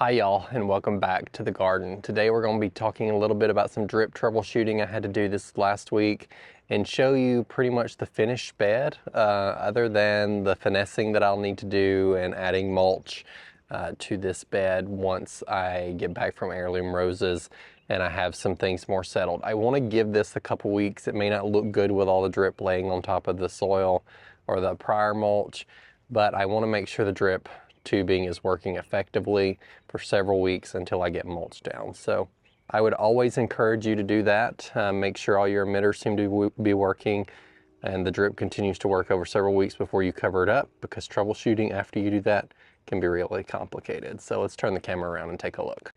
Hi y'all, and welcome back to the garden. Today we're going to be talking a little bit about some drip troubleshooting. I had to do this last week and show you pretty much the finished bed, other than the finessing that I'll need to do and adding mulch to this bed once I get back from Heirloom Roses and I have some things more settled. I want to give this a couple weeks. It may not look good with all the drip laying on top of the soil or the prior mulch, but I want to make sure the drip tubing is working effectively for several weeks until I get mulch down. So I would always encourage you to do that. Make sure all your emitters seem to be working and the drip continues to work over several weeks before you cover it up, because troubleshooting after you do that can be really complicated. So let's turn the camera around and take a look.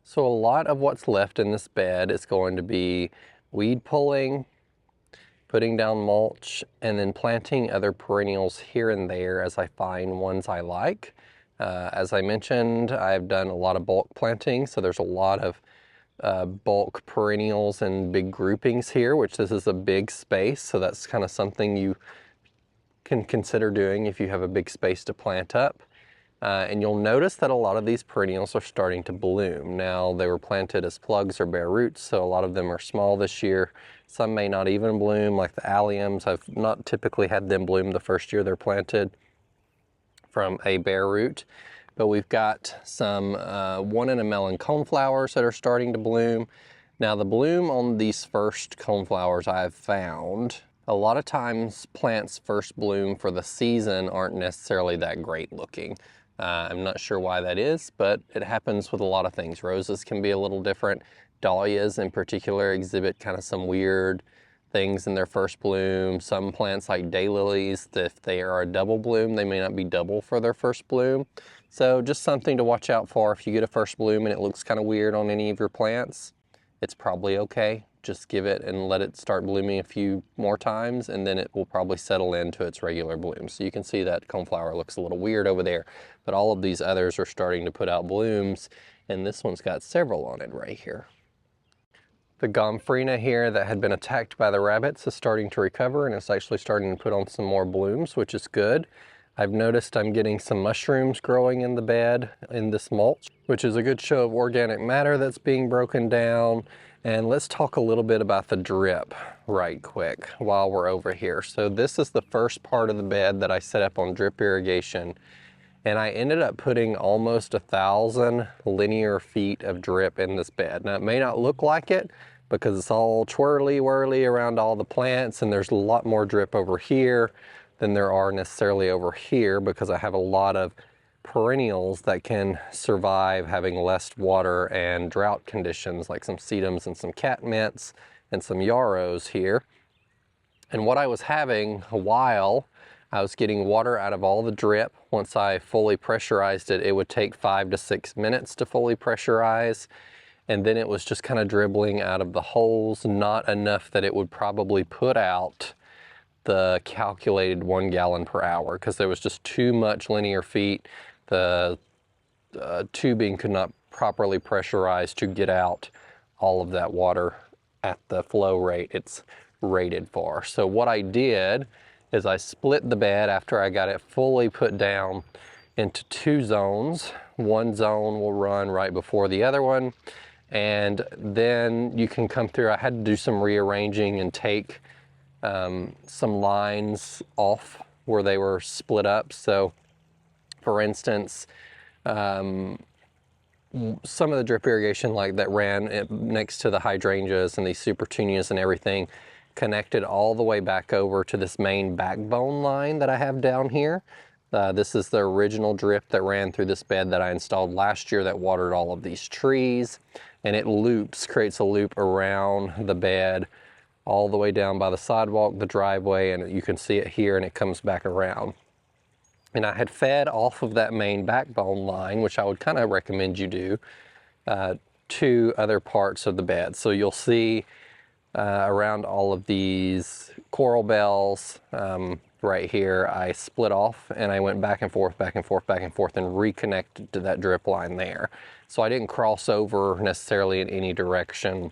So a lot of what's left in this bed is going to be weed pulling, putting down mulch, and then planting other perennials here and there as I find ones I like. As I mentioned, I've done a lot of bulk planting, so there's a lot of bulk perennials and big groupings here, which this is a big space, so that's kind of something you can consider doing if you have a big space to plant up. And you'll notice that a lot of these perennials are starting to bloom. Now, they were planted as plugs or bare roots, so a lot of them are small this year. Some may not even bloom, like the alliums. I've not typically had them bloom the first year they're planted from a bare root. But we've got some 1 in a melon coneflowers that are starting to bloom. Now, the bloom on these first coneflowers I've found, a lot of times plants first bloom for the season aren't necessarily that great looking. I'm not sure why that is, but it happens with a lot of things. Roses can be a little different. Dahlias in particular exhibit kind of some weird things in their first bloom. Some plants like daylilies, if they are a double bloom, they may not be double for their first bloom. So just something to watch out for. If you get a first bloom and it looks kind of weird on any of your plants, it's probably okay. Just give it and let it start blooming a few more times, and then it will probably settle into its regular bloom. So you can see that coneflower looks a little weird over there, but all of these others are starting to put out blooms, and this one's got several on it right here. The gomphrena here that had been attacked by the rabbits is starting to recover, and it's actually starting to put on some more blooms, which is good. I've noticed I'm getting some mushrooms growing in the bed in this mulch, which is a good show of organic matter that's being broken down. And let's talk a little bit about the drip right quick while we're over here. So this is the first part of the bed that I set up on drip irrigation, and I ended up putting almost 1,000 linear feet of drip in this bed. Now, it may not look like it because it's all twirly-whirly around all the plants, and there's a lot more drip over here than there are necessarily over here, because I have a lot of perennials that can survive having less water and drought conditions, like some sedums and some catmints and some yarrows here. And what I was having a while, I was getting water out of all the drip. Once I fully pressurized it, it would take 5 to 6 minutes to fully pressurize. And then it was just kind of dribbling out of the holes, not enough that it would probably put out the calculated 1 gallon per hour, because there was just too much linear feet. The tubing could not properly pressurize to get out all of that water at the flow rate it's rated for. So what I did is I split the bed after I got it fully put down into 2 zones. One zone will run right before the other one, and then you can come through. I had to do some rearranging and take some lines off where they were split up. So for instance, some of the drip irrigation like that ran next to the hydrangeas and these supertunias and everything connected all the way back over to this main backbone line that I have down here. This is the original drip that ran through this bed that I installed last year that watered all of these trees, and it loops, creates a loop around the bed all the way down by the sidewalk, the driveway, and you can see it here, and it comes back around. And I had fed off of that main backbone line, which I would kind of recommend you do, to other parts of the bed. So you'll see around all of these coral bells right here, I split off and I went back and forth, back and forth, back and forth, and reconnected to that drip line there. So I didn't cross over necessarily in any direction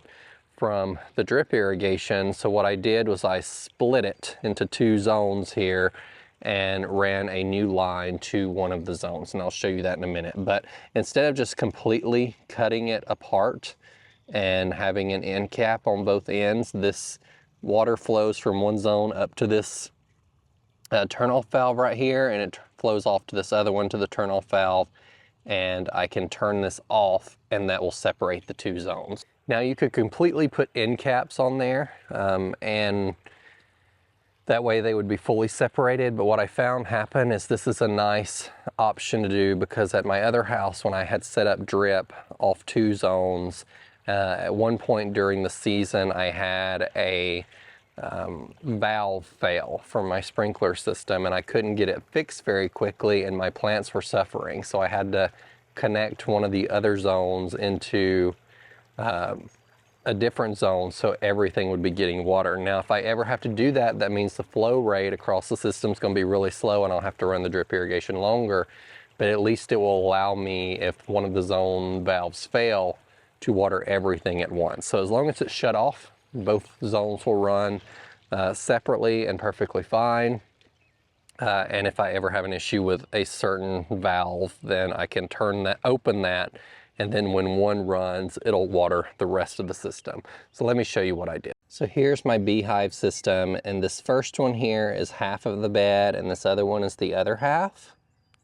from the drip irrigation. So what I did was I split it into 2 zones here and ran a new line to one of the zones, and I'll show you that in a minute. But instead of just completely cutting it apart and having an end cap on both ends, this water flows from one zone up to this turn-off valve right here, and it flows off to this other one to the turn-off valve, and I can turn this off and that will separate the two zones. Now you could completely put end caps on there and that way they would be fully separated, but what I found happen is this is a nice option to do, because at my other house when I had set up drip off two zones, at one point during the season I had a valve fail from my sprinkler system and I couldn't get it fixed very quickly and my plants were suffering. So I had to connect one of the other zones into a different zone so everything would be getting water. Now if I ever have to do that, that means the flow rate across the system is going to be really slow and I'll have to run the drip irrigation longer, but at least it will allow me, if one of the zone valves fail, to water everything at once. So as long as it's shut off, both zones will run separately and perfectly fine. And if I ever have an issue with a certain valve, then I can open that, and then when one runs, it'll water the rest of the system. So let me show you what I did. So here's my beehive system, and this first one here is half of the bed, and this other one is the other half.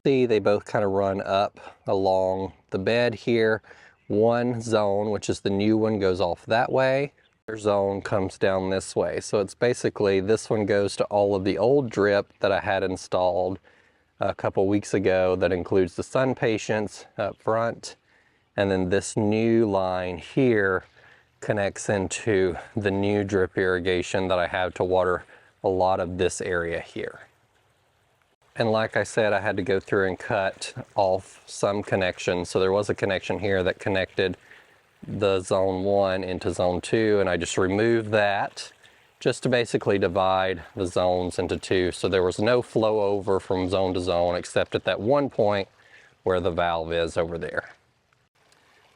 See, they both kind of run up along the bed here. One zone, which is the new one, goes off that way. Zone comes down this way. So it's basically, this one goes to all of the old drip that I had installed a couple weeks ago that includes the sun patients up front, and then this new line here connects into the new drip irrigation that I have to water a lot of this area here. And like I said, I had to go through and cut off some connections. So there was a connection here that connected the zone 1 into zone 2, and I just removed that just to basically divide the zones into two. So there was no flow over from zone to zone except at that one point where the valve is over there.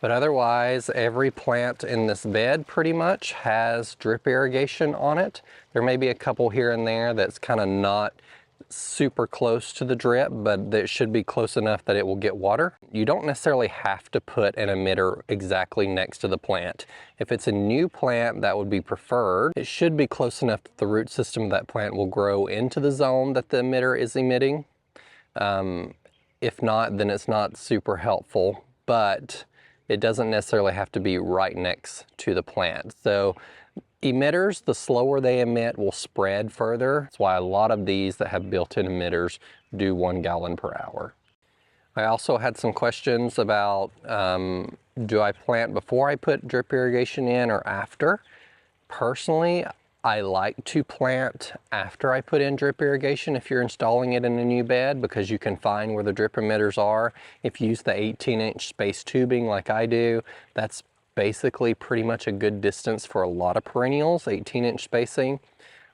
But otherwise, every plant in this bed pretty much has drip irrigation on it. There may be a couple here and there that's kind of not super close to the drip, but it should be close enough that it will get water. You don't necessarily have to put an emitter exactly next to the plant. If it's a new plant, that would be preferred. It should be close enough that the root system of that plant will grow into the zone that the emitter is emitting. If not, then it's not super helpful, but it doesn't necessarily have to be right next to the plant. So emitters, the slower they emit, will spread further. That's why a lot of these that have built-in emitters do 1 gallon per hour. I also had some questions about, do I plant before I put drip irrigation in or after? Personally, I like to plant after I put in drip irrigation if you're installing it in a new bed, because you can find where the drip emitters are. If you use the 18-inch space tubing like I do, that's basically pretty much a good distance for a lot of perennials, 18-inch spacing,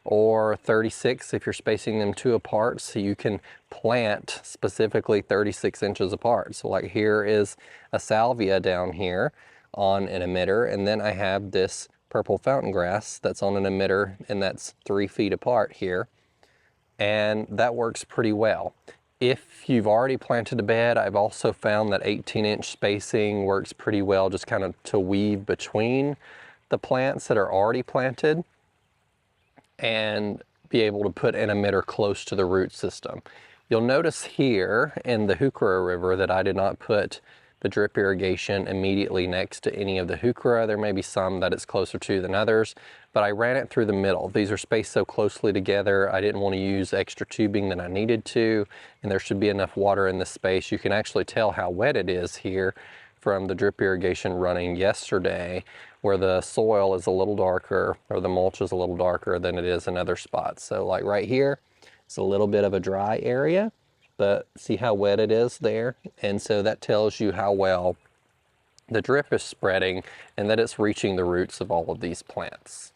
or 36 if you're spacing them two apart, so you can plant specifically 36 inches apart. So like here is a salvia down here on an emitter, and then I have this purple fountain grass that's on an emitter, and that's 3 feet apart here, and that works pretty well. If you've already planted a bed, I've also found that 18-inch spacing works pretty well, just kind of to weave between the plants that are already planted and be able to put an emitter close to the root system. You'll notice here in the 𝗩𝗄𝗓 River that I did not put the drip irrigation immediately next to any of the 𝗩𝗄𝗓. There may be some that it's closer to than others, but I ran it through the middle. These are spaced so closely together, I didn't want to use extra tubing than I needed to, and there should be enough water in this space. You can actually tell how wet it is here from the drip irrigation running yesterday, where the soil is a little darker, or the mulch is a little darker than it is in other spots. So like right here, it's a little bit of a dry area, but see how wet it is there? And so that tells you how well the drip is spreading and that it's reaching the roots of all of these plants.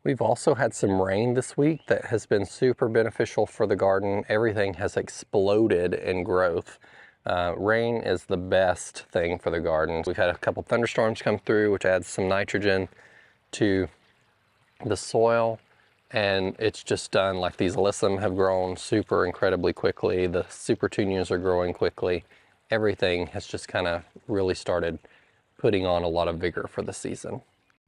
We've also had some rain this week that has been super beneficial for the garden. Everything has exploded in growth. Rain is the best thing for the garden. We've had a couple thunderstorms come through, which adds some nitrogen to the soil. and it's just done. Like, these alyssum have grown super incredibly quickly. The super petunias are growing quickly. Everything has just kind of really started putting on a lot of vigor for the season.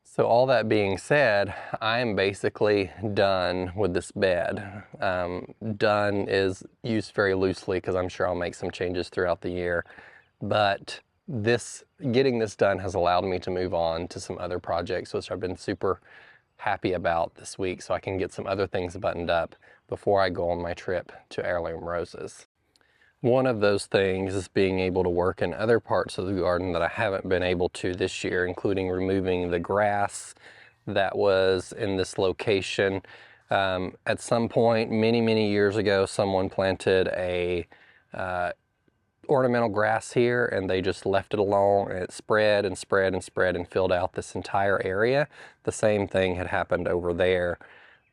So all that being said, I'm basically done with this bed. Done is used very loosely because I'm sure I'll make some changes throughout the year. But getting this done has allowed me to move on to some other projects, which I've been super happy about this week, so I can get some other things buttoned up before I go on my trip to Heirloom Roses. One of those things is being able to work in other parts of the garden that I haven't been able to this year, including removing the grass that was in this location. At some point, many years ago, someone planted a ornamental grass here, and they just left it alone, and it spread and spread and spread and filled out this entire area. The same thing had happened over there.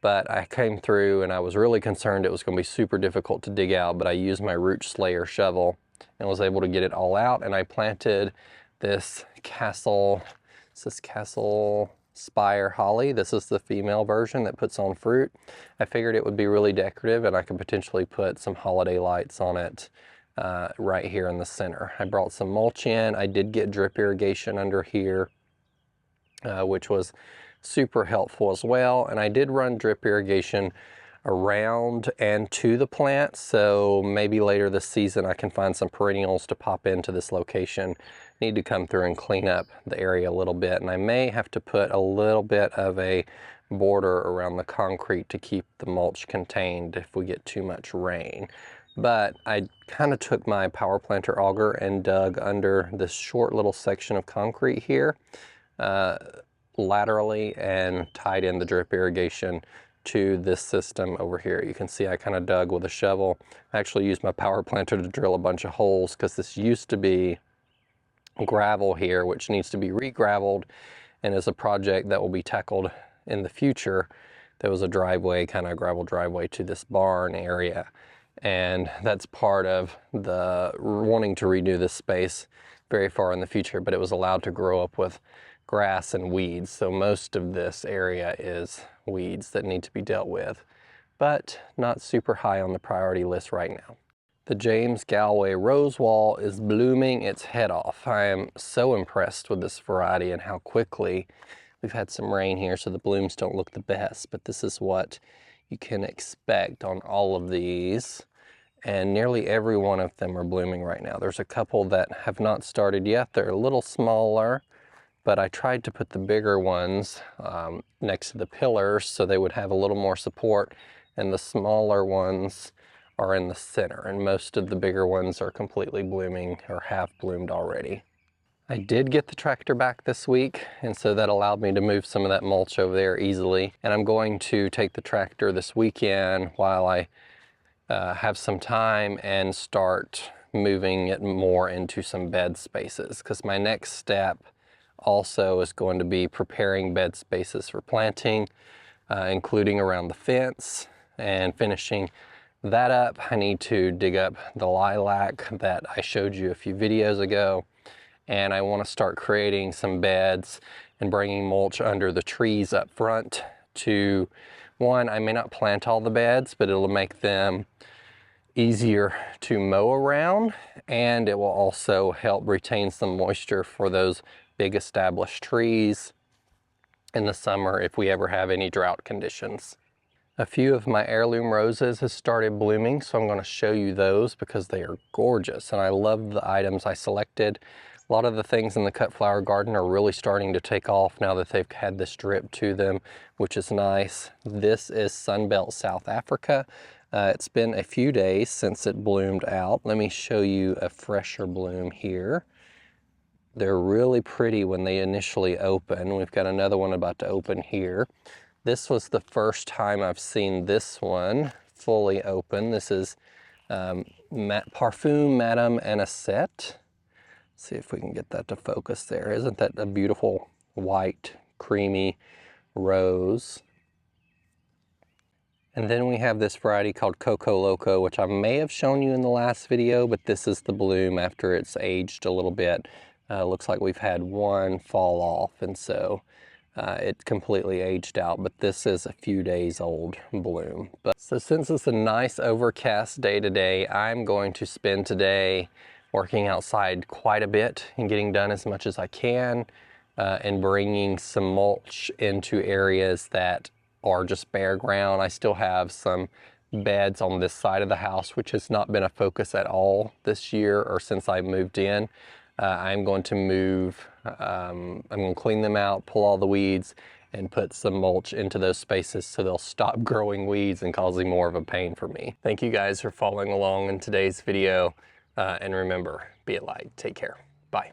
But I came through and I was really concerned it was going to be super difficult to dig out, but I used my root slayer shovel and was able to get it all out. And I planted this 𝗂𝗟𝗏𝗧𝗦 holly. This is the female version that puts on fruit. I figured it would be really decorative and I could potentially put some holiday lights on it right here in the center. I brought some mulch in. I did get drip irrigation under here, which was super helpful as well. And I did run drip irrigation around and to the plant, so maybe later this season I can find some perennials to pop into this location. Need to come through and clean up the area a little bit, and I may have to put a little bit of a border around the concrete to keep the mulch contained if we get too much rain. But I kind of took my power planter auger and dug under this short little section of concrete here laterally and tied in the drip irrigation to this system over here. You can see I kind of dug with a shovel. I actually used my power planter to drill a bunch of holes because this used to be gravel here, which needs to be re-graveled and is a project that will be tackled in the future. There was a driveway, kind of gravel driveway to this barn area, and that's part of the wanting to redo this space very far in the future, but it was allowed to grow up with grass and weeds, so most of this area is weeds that need to be dealt with, but not super high on the priority list right now. The James Galway rose wall is blooming its head off. I am so impressed with this variety and how quickly. We've had some rain here, so the blooms don't look the best, but this is what you can expect on all of these, and nearly every one of them are blooming right now. There's a couple that have not started yet. They're a little smaller, but I tried to put the bigger ones next to the pillars so they would have a little more support, and the smaller ones are in the center, and most of the bigger ones are completely blooming or have bloomed already. I did get the tractor back this week, and so that allowed me to move some of that mulch over there easily, and I'm going to take the tractor this weekend while I have some time and start moving it more into some bed spaces, because my next step also is going to be preparing bed spaces for planting, including around the fence, and finishing that up. I need to dig up the lilac that I showed you a few videos ago, and I want to start creating some beds and bringing mulch under the trees up front to, one, I may not plant all the beds, but it'll make them easier to mow around, and it will also help retain some moisture for those big established trees in the summer if we ever have any drought conditions. A few of my heirloom roses have started blooming, so I'm going to show you those because they are gorgeous, and I love the items I selected. A lot of the things in the cut flower garden are really starting to take off now that they've had this drip to them, which is nice. This is Sunbelt South Africa. It's been a few days since it bloomed out. Let me show you a fresher bloom here. They're really pretty when they initially open. We've got another one about to open here. This was the first time I've seen this one fully open. This is Parfum Madame Anisette. See if we can get that to focus there. Isn't that a beautiful white, creamy rose? And then we have this variety called Coco Loco, which I may have shown you in the last video, but this is the bloom after it's aged a little bit. Looks like we've had one fall off, and so It completely aged out, but this is a few days old bloom. So since it's a nice overcast day today, I'm going to spend today working outside quite a bit and getting done as much as I can, and bringing some mulch into areas that are just bare ground. I still have some beds on this side of the house, which has not been a focus at all this year or since I moved in. I'm going to move, I'm going to clean them out, pull all the weeds, and put some mulch into those spaces so they'll stop growing weeds and causing more of a pain for me. Thank you guys for following along in today's video, and remember, be a light. Take care. Bye.